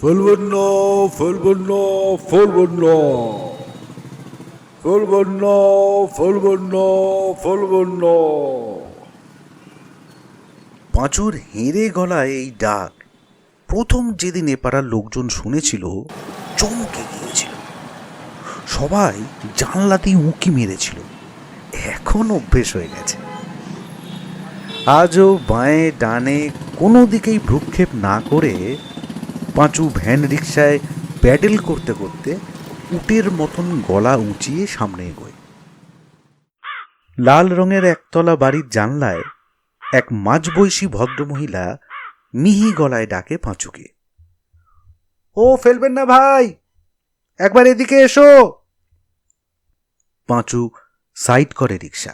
ফেলবেন না, ফেলবেন না, ফেলবেন না, ফেলবেন না, ফেলবেন না, ফেলবেন না। পাঁচুর হেঁড়ে গলায় এই ডাক প্রথম যেদিন এপাড়ার লোকজন শুনেছিল চমকে গিয়েছিল। সবাই জানলাতেই উঁকি মেরেছিল। এখন অভ্যেস হয়ে গেছে। আজও বাঁয়ে ডানে কোনো দিকেই ভ্রুক্ষেপ না করে পাঁচু ভ্যান রিক্সায় প্যাডেল করতে করতে উটের মতন গলা উঁচিয়ে সামনে এগোয়। লাল রঙের একতলা বাড়ির জানলায় এক মাঝবয়সী ভদ্রমহিলা মিহি গলায় ডাকে পাঁচুকে। ও ফেলবেন না ভাই, একবার এদিকে এসো। পাঁচু সাইড করে রিক্সা।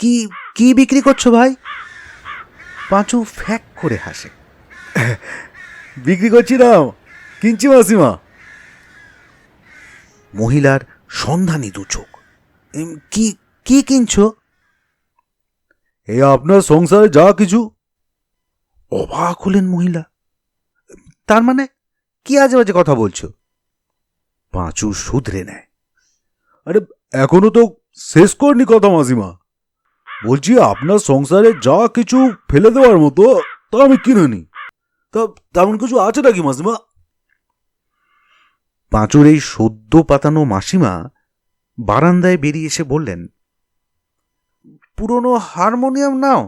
কি কি বিক্রি করছো ভাই? পাঁচু ফ্যাক করে হাসে। বিক্রি করছি না, কিনছি মাসিমা। মহিলার সন্ধানী দু চোখ। কি কি কিনছো? এ আপনার সংসারে যা কিছু। অবাক হলেন মহিলা। তার মানে কি আজে বাজে কথা বলছো? পাঁচু শুধরে নেয়। আরে এখনো তো শেষ করিনি কথা মাসিমা। বলছি আপনার সংসারে যা কিছু ফেলে দেওয়ার মতো তা আমি কিনে নি। তা তেমন কিছু আছে নাকি মাসিমা? পাঁচুর এই সদ্য পাতানো মাসিমা বারান্দায় বেরিয়ে এসে বললেন, পুরনো হারমোনিয়াম নাও।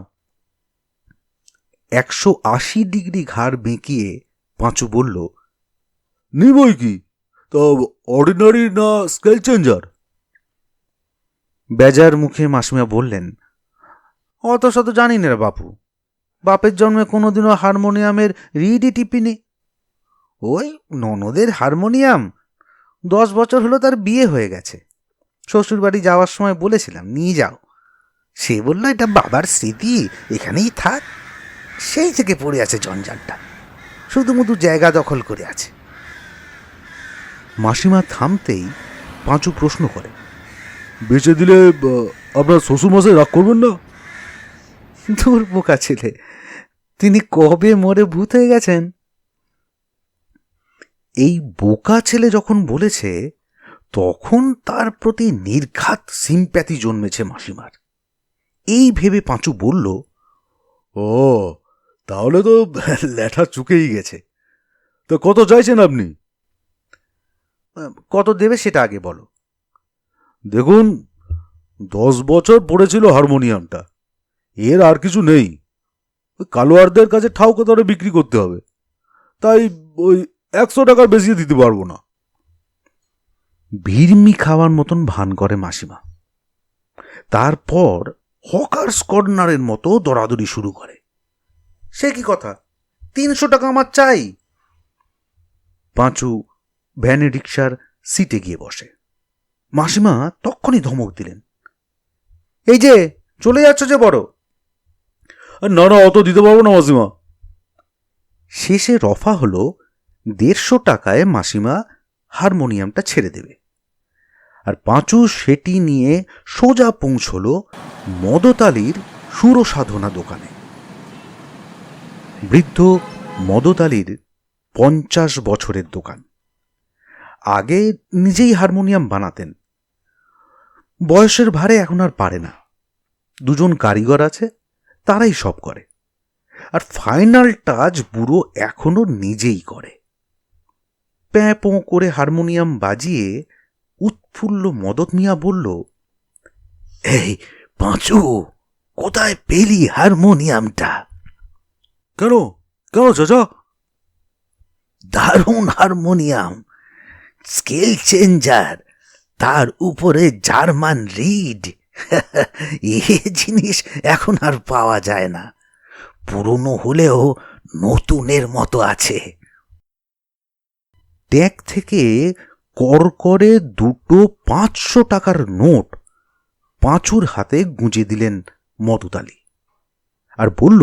180 ডিগ্রি ঘাড় বেঁকিয়ে পাঁচু বলল, নিবই কি? তা অর্ডিনারি না স্কেল চেঞ্জার? বেজার মুখে মাসিমা বললেন, অত শত জানি না রে বাপু। বাপের জন্মে কোনোদিনও হারমোনিয়ামের রিডই টিপিনি। ওই ননদের হারমোনিয়াম, 10 বছর হলো তার বিয়ে হয়ে গেছে। শ্বশুর বাড়ি যাওয়ার সময় বলেছিলাম নিয়ে যাও। সে বলল এটা বাবার স্মৃতি, এখানেই থাক। সেই থেকে পড়ে আছে জঞ্জালটা, শুধুমুধু জায়গা দখল করে আছে। মাসিমা থামতেই পাঁচু প্রশ্ন করে, বেচে দিলে আপনার শ্বশুরমশাই রাগ করবেন না? দূর বোকা ছেলে, তিনি কবে মরে ভূত হয়ে গেছেন। এই বোকা ছেলে যখন বলেছে তখন তার প্রতি নির্ঘাত সিম্প্যাথি জন্মেছে মাসিমার। এই ভেবে পাঁচু বলল, ও তাহলে তো ল্যাঠা চুকেই গেছে। তো কত চাইছেন আপনি? কত দেবে সেটা আগে বলো। দেখুন, 10 বছর পড়েছিল হারমোনিয়ামটা, এর আর কিছু নেই। ওই কালোয়ারদের কাছে ঠাউকে দরে বিক্রি করতে হবে, তাই ওই 100 টাকার বেশি দিতে পারবো না। ভিড়মি খাওয়ার মতন ভান করে মাসিমা। তারপর হকার্স কর্নারের মতো দরাদরি শুরু করে। সে কি কথা, 300 টাকা আমার চাই। পাঁচু ভ্যানে রিক্সার সিটে গিয়ে বসে। মাসিমা তখনই ধমক দিলেন, এই যে চলে যাচ্ছ যে বড়। না না, অত দিতে পারবো না মাসিমা। শেষে রফা হলো 150 টাকায় মাসিমা হারমোনিয়ামটা ছেড়ে দেবে। আর পাঁচু সেটি নিয়ে সোজা পৌঁছল মদতালির সুরসাধনা দোকানে। বৃদ্ধ মদতালির 50 বছরের দোকান। আগে নিজেই হারমোনিয়াম বানাতেন, বয়সের ভারে এখন আর পারে না। 2 কারিগর আছে, তারাই সব করে। আর ফাইনাল টাচ বুড়ো এখনো নিজেই করে। প্যাঁ পোঁ করে হারমোনিয়াম বাজিয়ে উৎফুল্ল মদত মিয়া বলল, এই পাঁচু, কোথায় পেলি হারমোনিয়ামটা? কেন কেন চাচা? দারুণ হারমোনিয়াম, স্কেল চেঞ্জার, তার উপরে জার্মান রিড। এ জিনিস এখন আর পাওয়া যায় না। পুরনো হলেও নতুনের মতো আছে। ট্যাগ থেকে করকরে 2 500 টাকার নোট পাঁচুর হাতে গুঁজে দিলেন মদতালি আর বলল,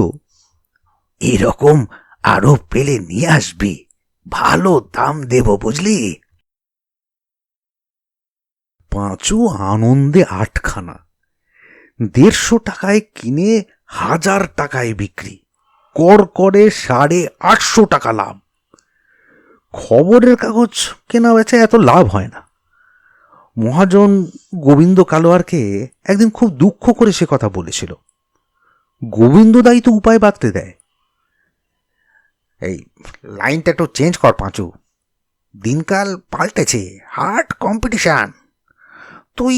এরকম আরো পেলে নিয়ে আসবি, ভালো দাম দেব বুঝলি। পাঁচু আনন্দে আটখানা। 150 টাকায় কিনে 1000 টাকায় বিক্রি, করকরে 850 টাকা লাভ। খবরের কাগজ কেনা বেচা এত লাভ হয় না। মহাজন গোবিন্দ কালোয়ারকে একদিন খুব দুঃখ করে সে কথা বলেছিল। গোবিন্দ দাই তো উপায় বাঁধতে দেয়। এই লাইনটা একটু চেঞ্জ কর পাঁচু, দিনকাল পাল্টেছে, হার্ড কম্পিটিশন। তুই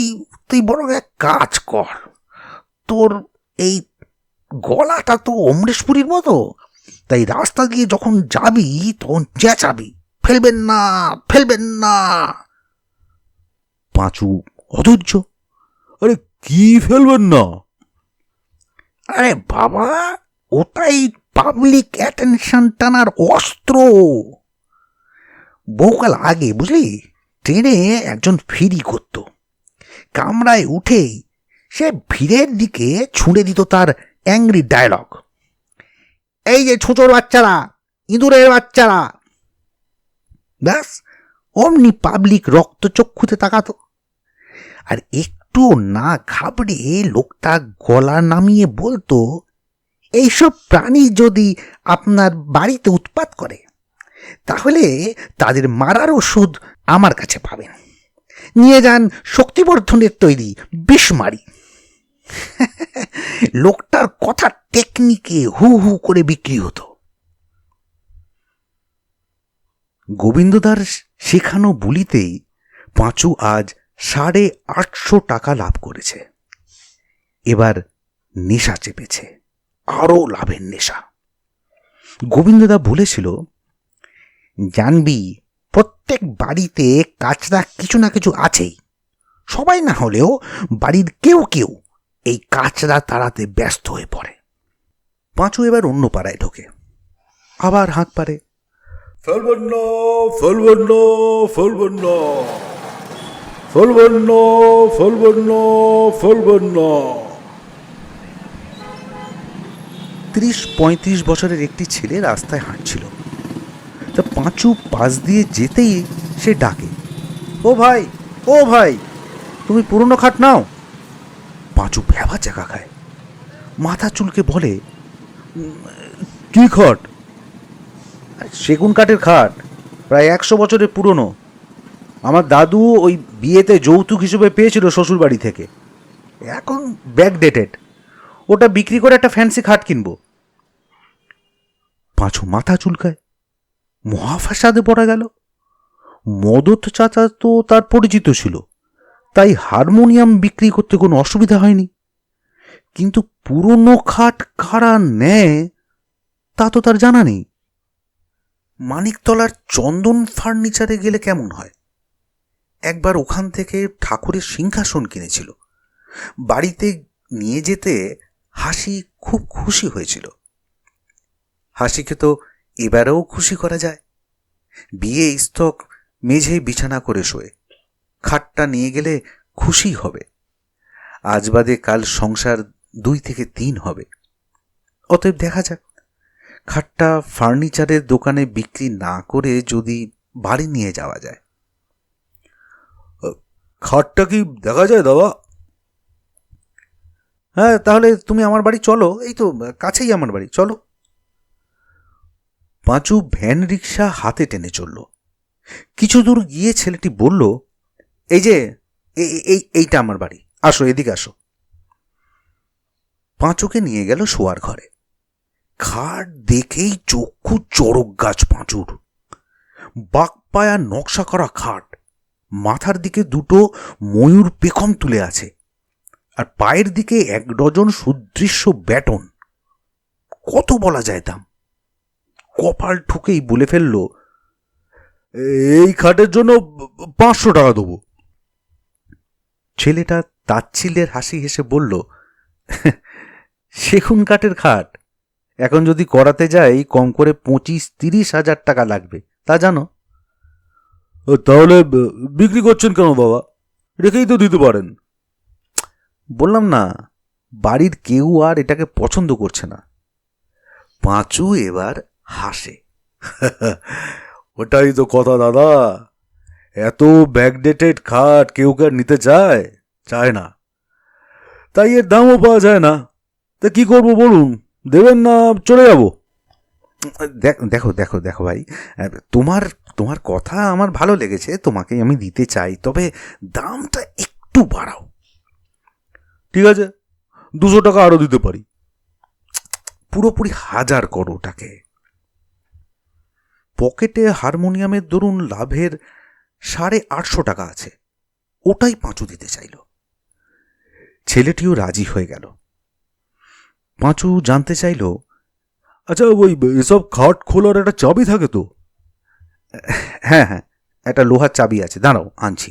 তুই বরং এক কাজ কর, তোর এই গলাটা তো অমরেশপুরীর মতো, তাই রাস্তা দিয়ে যখন যাবি তখন চেঁচাবি, ফেলবেন না, ফেলবেন না। পাঁচু অধৈর্য। আরে কি ফেলবেন না? আরে বাবা, ওটাই পাবলিক অ্যাটেনশন টানার অস্ত্র। বহুকাল আগে বুঝলি, ট্রেনে একজন ফেরি করত। কামরায় উঠেই সে ভিড়ের দিকে ছুঁড়ে দিত তার অ্যাংরি ডায়লগ, এই যে ছোচোর বাচ্চারা, ইঁদুরের বাচ্চারা। ব্যাস, অমনি পাবলিক রক্তচক্ষুতে তাকাতো। আর একটু না ঘাবড়ে লোকটা গলা নামিয়ে বলতো, এইসব প্রাণী যদি আপনার বাড়িতে উৎপাত করে তাহলে তাদের মারার ওষুধ আমার কাছে পাবেন, নিয়ে যান শক্তিবর্ধনের তৈরি বিষমারি। লোকটার কথা টেকনিকে হু হু করে বিক্রি হতো। গোবিন্দদার শেখানো বুলিতেই পাঁচু আজ 850 টাকা লাভ করেছে। এবার নেশা চেপেছে, আরো লাভের নেশা। গোবিন্দদা বলেছিল, জানবি প্রত্যেক বাড়িতে কাচরা কিছু না কিছু আছেই, সবাই না হলেও বাড়ির কেউ কেউ এই কাচরা তাড়াতে ব্যস্ত হয়ে পড়ে। পাঁচু এবার অন্য পাড়ায় ঢোকে, আবার হাঁক পারে, ফেলবেন না, ফেলবেন না, ফেলবেন না, ফেলবেন না, ফেলবেন না, ফেলবেন না। 30-35 বছরের একটি ছেলে রাস্তায় হাঁটছিল। তা পাঁচু পাশ দিয়ে যেতেই সে ডাকে, ও ভাই, ও ভাই, তুমি পুরনো খাট নাও। পাঁচু ভ্যাবা চাকা খায়, মাথা চুলকে বলে, কি খাট? সেগুন কাঠের খাট, প্রায় 100 বছরের পুরনো। আমার দাদু ওই বিয়েতে যৌতুক হিসেবে পেয়েছিল শ্বশুর বাড়ি থেকে, এখন ব্যাকডেটেড। ওটা বিক্রি করে একটা ফ্যান্সি খাট কিনবো। পাঁচু মাথা চুলকায়, মহাফাসাদে পড়া গেল। মদত চাচা তো তার পরিচিত ছিল, তাই হারমোনিয়াম বিক্রি করতে কোনো অসুবিধা হয়নি। কিন্তু পুরনো খাট কারা নেয় তা তো তার জানা নেই। মানিকতলার চন্দন ফার্নিচারে গেলে কেমন হয়? একবার ওখান থেকে ঠাকুরের সিংহাসন কিনেছিল, বাড়িতে নিয়ে যেতে হাসি খুব খুশি হয়েছিল। হাসিকে তো এবারেও খুশি করা যায়। বিয়ে স্তক মেঝেই বিছানা করে শোয়ে, খাটটা নিয়ে গেলে খুশি হবে। আজ বাদে কাল সংসার 2 থেকে 3 হবে। অতএব দেখা যাক, খাটটা ফার্নিচারের দোকানে বিক্রি না করে যদি বাড়ি নিয়ে যাওয়া যায়। খাটটা কি দেখা যায় দাদা? হ্যাঁ, তাহলে তুমি আমার বাড়ি চলো, এই তো কাছেই আমার বাড়ি, চলো। পাঁচু ভ্যান রিক্সা হাতে টেনে চলল। কিছু দূর গিয়ে ছেলেটি বলল, এই যে এইটা আমার বাড়ি, আসো, এদিকে আসো। পাঁচুকে নিয়ে গেল শোয়ার ঘরে। খাট দেখেই চক্ষু চড়ক গাছ পাঁচুর। বাঁকপায়া নকশা করা খাট, মাথার দিকে 2টো ময়ূর পেখম তুলে আছে, আর পায়ের দিকে 1 ডজন সুদৃশ্য ব্যাটন। কত বলা যায় দাম? কপাল ঠুকেই বলে ফেলল, এই খাটের জন্য 500 টাকা দেবো। ছেলেটা তাচ্ছিল্যের হাসি হেসে বলল, সেগুন কাঠের খাট এখন যদি করাতে যাই কম করে 25-30 হাজার টাকা লাগবে, তা জানো? তাহলে বিক্রি করছেন কেন বাবা? রেখেই তো দিতে পারেন। বললাম না, বাড়ির কেউ আর এটাকে পছন্দ করছে না। পাঁচু এবার হাসে। ওটাই তো কথা দাদা, এত ব্যাকডেটেড খাট কেউ কে আর নিতে চায় না, তাই এর দামও পাওয়া যায় না। তা কি করবো বলুন, দেবেন না চলে যাব? দেখো দেখো দেখো ভাই, তোমার তোমার কথা আমার ভালো লেগেছে, তোমাকে আমি দিতে চাই, তবে দামটা একটু বাড়াও। ঠিক আছে, 200 টাকা আরো দিতে পারি। পুরোপুরি 1000 করো ওটাকে। পকেটে হারমোনিয়ামের দরুন লাভের 850 টাকা আছে, ওটাই পাঁচু দিতে চাইল। ছেলেটিও রাজি হয়ে গেল। পাঁচু জানতে চাইল, আচ্ছা, ওই এসব খাট খোলার একটা চাবি থাকে তো? হ্যাঁ হ্যাঁ, একটা লোহার চাবি আছে, দাঁড়াও আনছি।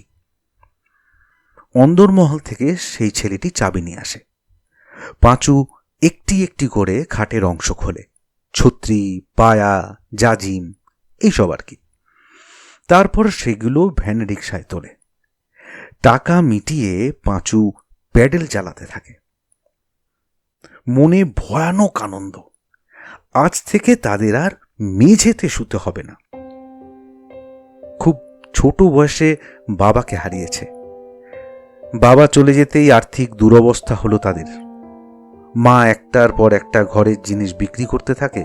অন্দরমহল থেকে সেই ছেলেটি চাবি নিয়ে আসে। পাঁচু একটি একটি করে খাটের অংশ খোলে, ছত্রি, পায়া, জাজিম, এইসব আর কি। তারপর সেগুলো ভ্যান রিক্সায় তোলে। টাকা মিটিয়ে পাঁচু প্যাডেল চালাতে থাকে। মনে ভয়ানক আনন্দ, আজ থেকে তাদের আর মেঝেতে শুতে হবে না। খুব ছোট বয়সে বাবাকে হারিয়েছে। বাবা চলে যেতেই আর্থিক দুরবস্থা হলো তাদের। মা একটার পর একটা ঘরের জিনিস বিক্রি করতে থাকে।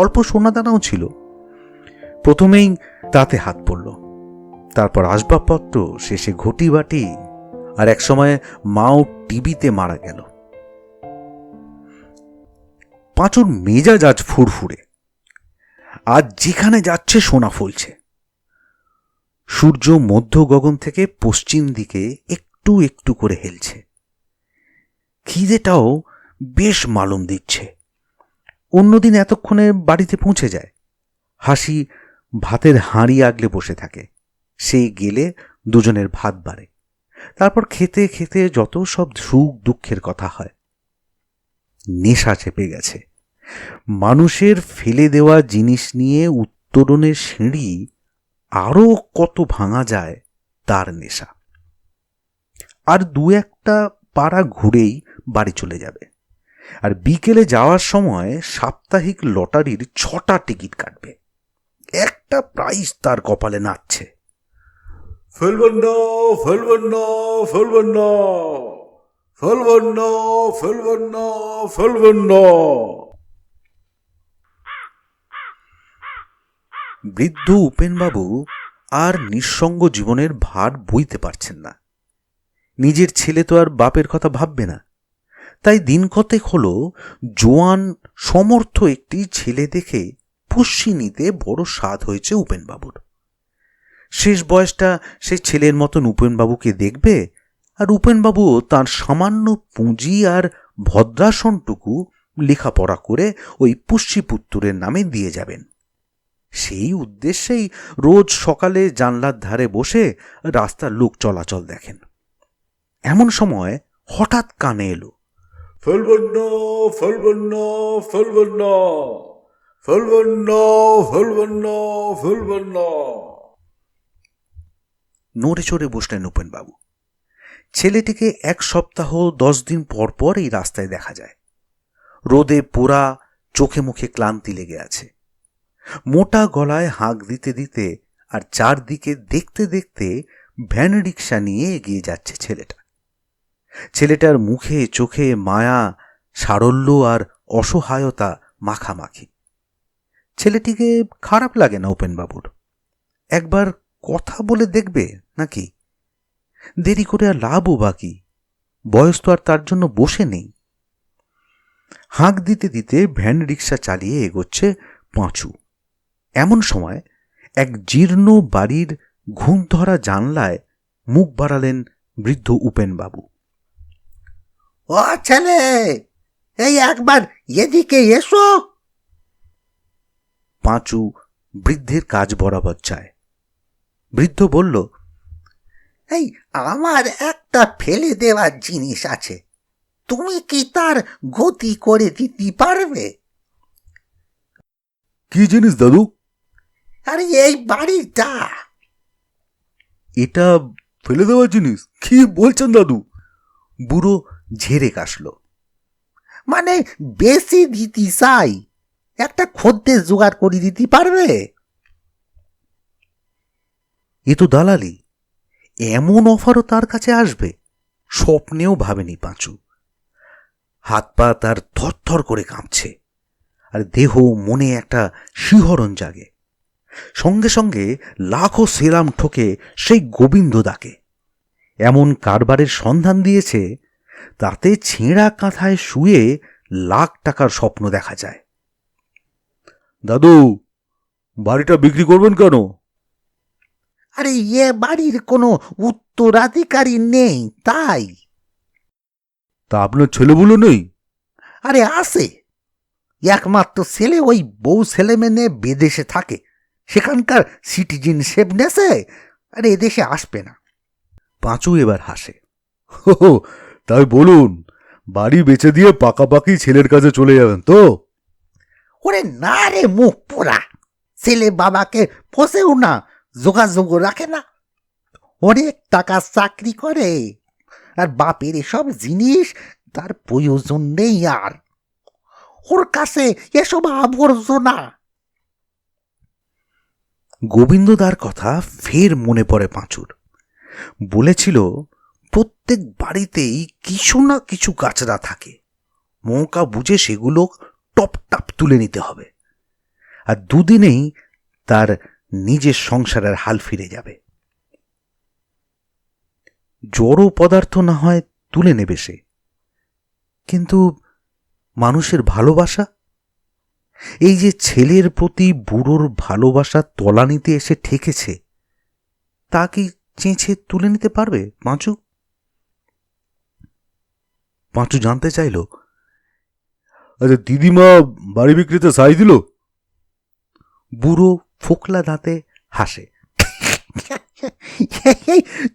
অল্প সোনাদানাও ছিল। প্রথমেই তাতে হাত পড়ল, তারপর আসবাবপত্র, শেষে ঘটি বাটি, আর একসময় মাও টিবিতে মারা গেল। পাঁচুর মেজাজ আজ ফুরফুরে। আজ যেখানে যাচ্ছে সোনা ফলছে। সূর্য মধ্য গগন থেকে পশ্চিম দিকে একটু একটু করে হেলছে। খিদেটাও বেশ মালুম দিচ্ছে। অন্যদিন এতক্ষণে বাড়িতে পৌঁছে যায়। হাসি ভাতের হাঁড়ি আগলে বসে থাকে। সেই গেলে দুজনের ভাত বাড়ে। তারপর খেতে খেতে যত সব সুখ দুঃখের কথা হয়। নেশা চেপে গেছে। মানুষের ফেলে দেওয়া জিনিস নিয়ে উত্তরণের সিঁড়ি আরও কত ভাঙা যায় তার নেশা। আর দু একটা পাড়া ঘুরেই বাড়ি চলে যাবে। আর বিকেলে যাওয়ার সময় সাপ্তাহিক লটারির 6টা টিকিট কাটবে। একটা প্রাইজ তার কপালে নাচছে। ফেলবেন না, ফেলবেন না, ফেলবেন না, ফেলবেন না, ফেলবেন না, ফেলবেন না। বৃদ্ধ উপেনবাবু আর নিঃসঙ্গ জীবনের ভার বইতে পারছেন না। নিজের ছেলে তো আর বাপের কথা ভাববে না। তাই দিন কতেক হল জোয়ান সমর্থ একটি ছেলে দেখে পুষ্যি নিতে বড় স্বাদ হয়েছে উপেনবাবুর। শেষ বয়সটা সে ছেলের মতন উপেনবাবুকে দেখবে, আর উপেনবাবুও তার সামান্য পুঁজি আর ভদ্রাসনটুকু লেখাপড়া করে ওই পুষ্যিপুত্তরের নামে দিয়ে যাবেন। সেই উদ্দেশ্যেই রোজ সকালে জানলার ধারে বসে রাস্তার লোক চলাচল দেখেন। এমন সময় হঠাৎ কানে এলো, ফেলবেন না, ফেলবেন না, ফেলবেন না, ফেলবেন না, ফেলবেন না, ফেলবেন না। নড়ে চড়ে বসলেন উপেনবাবু। ছেলেটিকে 1 সপ্তাহ 10 দিন পর পর এই রাস্তায় দেখা যায়। রোদে পোড়া, চোখে মুখে ক্লান্তি লেগে আছে। মোটা গলায় হাঁক দিতে দিতে আর চারদিকে দেখতে দেখতে ভ্যান রিক্সা নিয়ে এগিয়ে যাচ্ছে ছেলেটা। ছেলেটার মুখে চোখে মায়া, সারল্য আর অসহায়তা মাখামাখি। ছেলেটিকে খারাপ লাগে না উপেনবাবুর। একবার কথা বলে দেখবে নাকি? দেরি করে আর লাভও বাকি, বয়স তো আর তার জন্য বসে নেই। হাঁক দিতে দিতে ভ্যান রিক্সা চালিয়ে এগোচ্ছে পাঁচু। এমন সময় এক জীর্ণ বাড়ির ঘুম ধরা জানলায় মুখ বাড়ালেন বৃদ্ধ উপেনবাবু। ও ছেলে, এই একবার এদিকে এসো। পাঁচু বৃদ্ধের কাজ বরাবর চায়। বৃদ্ধ বলল, এই আমার একটা ফেলে দেওয়ার জিনিস আছে, তুমি কি তার গতি করে দিতে পারবে? কি জিনিস দাদু? আরে এই বাড়িটা। এটা ফেলে দেওয়ার জিনিস? কি বলছেন দাদু? বুড়ো ঝেড়ে কাশল। মানে বেশি দিতে চাই, একটা খদ্দের জোগাড় করে দিতে পারবে? এ তো দালালি। এমন অফারও তার কাছে আসবে স্বপ্নেও ভাবেনি পাঁচু। হাত পা তার থরথর করে কাঁপছে। আর দেহ মনে একটা শিহরণ জাগে। সঙ্গে সঙ্গে লাখো সেলাম ঠোকে সেই গোবিন্দদাকে। এমন কারবারের সন্ধান দিয়েছে তাতে ছেঁড়া কাঁথায় শুয়ে লাখ টাকার স্বপ্ন দেখা যায়। দাদু, বাড়িটা বিক্রি করবেন কেন? আরে এ বাড়ির কোনো উত্তরাধিকারী নেই তাই। তা আপনার ছেলেগুলো নেই? আরে আছে, একমাত্র ছেলে ওই বউ ছেলে মেয়ে বিদেশে থাকে, সেখানকার সিটিজেনশিপ নেছে, আরে এদেশে আসবে না। পাঁচু এবার হাসে। হো, তাই বলুন, বাড়ি বেচে দিয়ে পাকাপাকি ছেলের কাছে চলে যাবেন তো? ওরে না রে মুখ পোড়া, ছেলে বাবাকে পোষেও না, যোগাযোগ রাখে না, অনেক টাকা চাকরি করে, আর বাপের এসব জিনিস তার প্রয়োজন নেই, আর ওর কাছে এসব আবর্জনা। গোবিন্দদার কথা ফের মনে পড়ে পাঁচুর। বলেছিল প্রত্যেক বাড়িতেই কিছু না কিছু গাছড়া থাকে, মৌকা বুঝে সেগুলো টপ টাপ তুলে নিতে হবে, আর দুদিনেই তার নিজের সংসারের হাল ফিরে যাবে। জড় পদার্থ না হয় তুলে নেবে সে, কিন্তু মানুষের ভালোবাসা, এই যে ছেলের প্রতি বুড়োর ভালোবাসা তলানিতে এসে ঠেকেছে, তা কি চেঁচে তুলে নিতে পারবে পাঁচু? পাঁচু জানতে চাইল, আচ্ছা, দিদিমা বাড়ি বিক্রিতে সাই দিল? বুড়ো ফোকলা দাঁতে হাসে।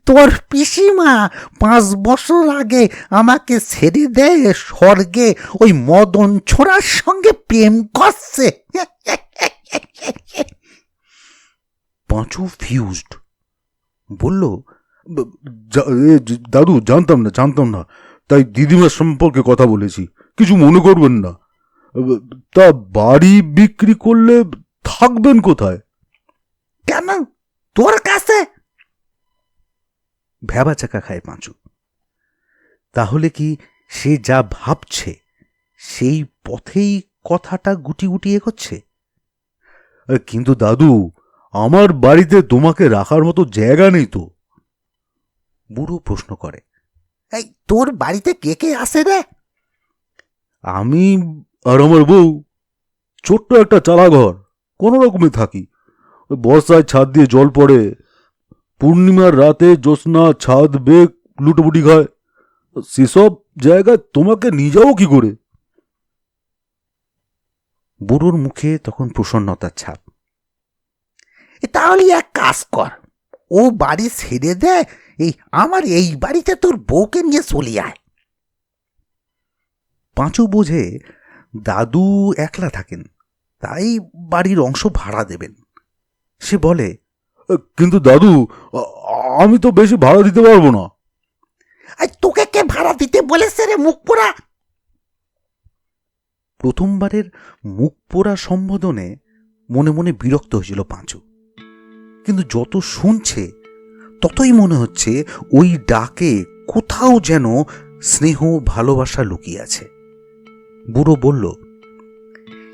তোর পিসিমা 5 বছর আগে আমাকে ছেড়ে দেয় স্বর্গে ওই মদন ছোড়ার সঙ্গে প্রেম করছে। পাঁচু ফিউজড, বলল, দাদু, জানতাম না, তাই দিদিমার সম্পর্কে কথা বলেছি, কিছু মনে করবেন না। তা বাড়ি বিক্রি করলে থাকবেন কোথায়? কেন, তোর কাছে? ভ্যাবা চাকা খায় পাঁচু। তাহলে কি সে যা ভাবছে সেই পথেই কথাটা গুটি গুটি এগোচ্ছে? কিন্তু দাদু, আমার বাড়িতে তোমাকে রাখার মতো জায়গা নেই তো। বুড়ো প্রশ্ন করে। এই তোর বাড়িতে কে কে আসে রে? আমি আর আমার বউ, ছোট্ট একটা চালা ঘর, কোনো রকমে থাকি। বর্ষায় ছাদ দিয়ে জল পড়ে, পূর্ণিমার রাতে জ্যোৎস্না ছাদ বেগ লুটোপুটি খায়, সেসব জায়গায় তোমাকে নিয়ে যাবো কি করে? বুড়োর মুখে তখন প্রসন্নতার ছাপ। তাহলে এক কাজ কর, ও বাড়ি ছেড়ে দে, আমার এই বাড়িতে তোর বউকে নিয়ে চলে আয়। পাঁচু বোঝে দাদু একলা থাকেন, তাই বাড়ির অংশ ভাড়া দেবেন। সে বলে, কিন্তু দাদু, আমি তো বেশি ভাড়া দিতে পারবো না। আর তোকে কে ভাড়া দিতে বলেছে রে মুখ পোড়া? প্রথমবারের মুখ পোড়া সম্বোধনে মনে মনে বিরক্ত হয়েছিল পাঁচু, কিন্তু যত শুনছে ততই মনে হচ্ছে ওই ডাকে কোথাও যেন স্নেহ ভালোবাসা লুকিয়ে আছে। বুড়ো বলল,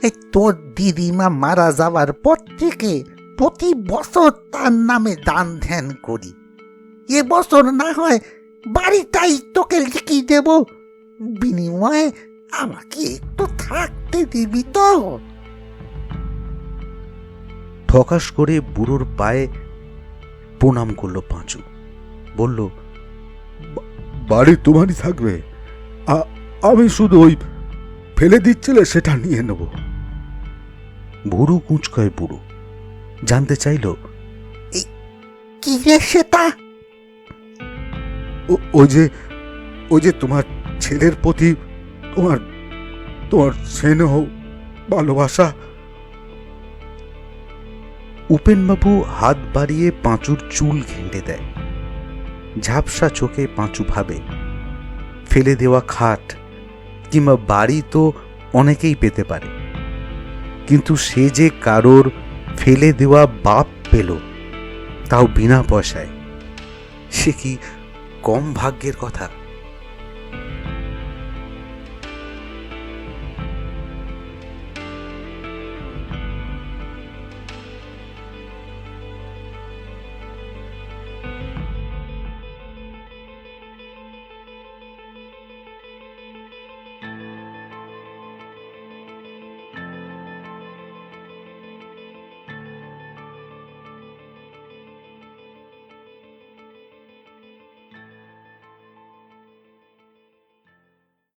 এই তোর দিদিমা মারা যাওয়ার পর থেকে প্রতি বছর তার নামে দান ধ্যান করি, এবছর না হয় বাড়িটাই তোকে লিখিয়ে দেব, বিনিময়ে আমাকে একটু থাকতে দিবি তো? ঠকাস করে বুড়োর পায়ে প্রণাম করল পাঁচু, বলল, বাড়ি তোমারই থাকবে, আমি শুধু ওই ফেলে দিচ্ছিলে সেটা নিয়ে নেব। বুড়ো কুঁচকয় বুড়ো জানতে চাইল, কি রে সেটা? ওই যে তোমার ছেলের প্রতি তোমার স্নেহ ভালোবাসা। উপেনবাবু হাত বাড়িয়ে পাঁচুর চুল ঘেঁটে দেয়। ঝাপসা চোখে পাঁচু ভাবে, ফেলে দেওয়া খাট কিংবা বাড়ি তো অনেকেই পেতে পারে, কিন্তু সে যে কারোর ফেলে দেওয়া বাপ পেল, তাও বিনা পয়সায়, সে কি কম ভাগ্যের কথা?